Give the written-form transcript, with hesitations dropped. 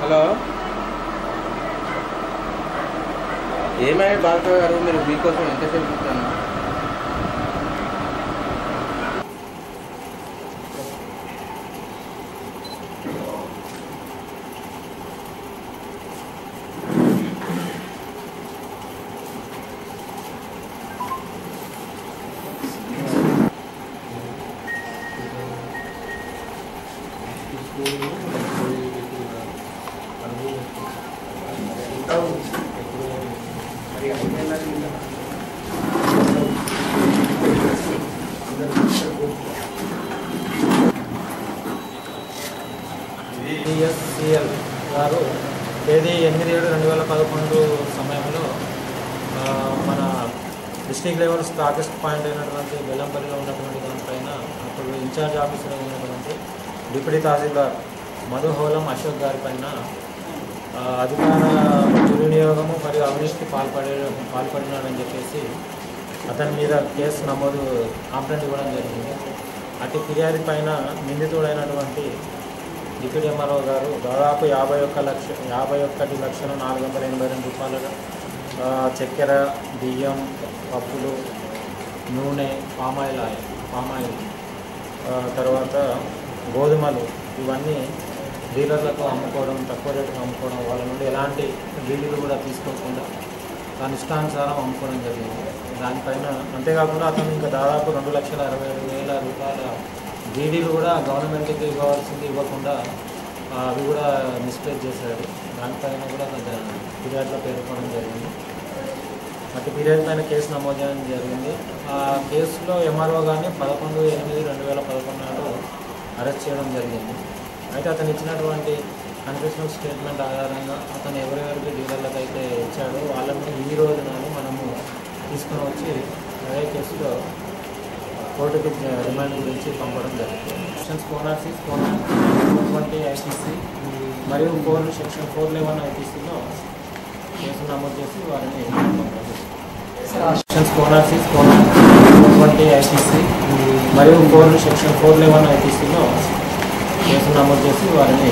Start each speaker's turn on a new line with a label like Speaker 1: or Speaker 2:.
Speaker 1: Hello, ఏమైనా doctor గారు, మీరు మీకోసం ఎంతసేపు ఇస్తాను?
Speaker 2: DSCL గారు తేదీ 8/7/2011 సమయంలో మన డిస్ట్రిక్ట్ లెవెల్ స్టాకిస్ట్ పాయింట్ అయినటువంటి బెల్లంపల్లిలో ఉన్నటువంటి దానిపైన అప్పుడు ఇన్ఛార్జ్ ఆఫీసర్ ఉన్నటువంటి డిప్యూటీ తహసీల్దార్ మధుహోలం అశోక్ గారి పైన అధికార దుర్వినియోగము మరియు అవినీతికి పాల్పడినాడని చెప్పేసి అతని మీద కేసు నమోదు కంప్లైంట్ ఇవ్వడం జరిగింది. అటు ఫిర్యాదు పైన నిందితుడైనటువంటి డిప్యూటీ ఎంఆర్ఓ గారు దాదాపు 51,482 రూపాయల చక్కెర, బియ్యం, పప్పులు, నూనె, పామాయిల్ తర్వాత గోధుమలు ఇవన్నీ డీలర్లకు అమ్ముకోవడం, తక్కువ రేటుకు అమ్ముకోవడం, వాళ్ళ నుండి ఎలాంటి డీడీలు కూడా తీసుకోకుండా దాని ఇష్టానుసారం అమ్ముకోవడం జరిగింది. దానిపైన అంతేకాకుండా అతను ఇంకా దాదాపు 2,67,000 రూపాయల డీడీలు కూడా గవర్నమెంట్కి ఇవ్వాల్సింది ఇవ్వకుండా అవి కూడా మిస్ప్లేస్ చేశాడు. దానిపైన కూడా ఫిర్యాదులో పేర్కొనడం జరిగింది. అటు ఫిర్యాదు పైన కేసు నమోదు చేయడం జరిగింది. ఆ కేసులో ఎంఆర్ఓ గారిని 11/8/2011 నాడు అరెస్ట్ చేయడం జరిగింది. అయితే అతను ఇచ్చినటువంటి కన్ఫెషనల్ స్టేట్మెంట్ ఆధారంగా అతను ఎవరెవరికి డీలర్లకు అయితే ఇచ్చాడో వాళ్ళని ఈ రోజు నాడు మనము తీసుకుని వచ్చి అదే కేసులో కోర్టుకి రిమాండ్ గురించి పంపడం జరుగుతుంది. సెక్షన్స్ 406, 420 ఐపీసీ మరియు సెక్షన్ 411 ఐపీసీలో కేసు నమోదు చేసి వారిని సెక్షన్స్ 406, 420 ఐపీసీ మరియు సెక్షన్ 411 ఐపీసీలో కేసు నమోదు చేసి వారిని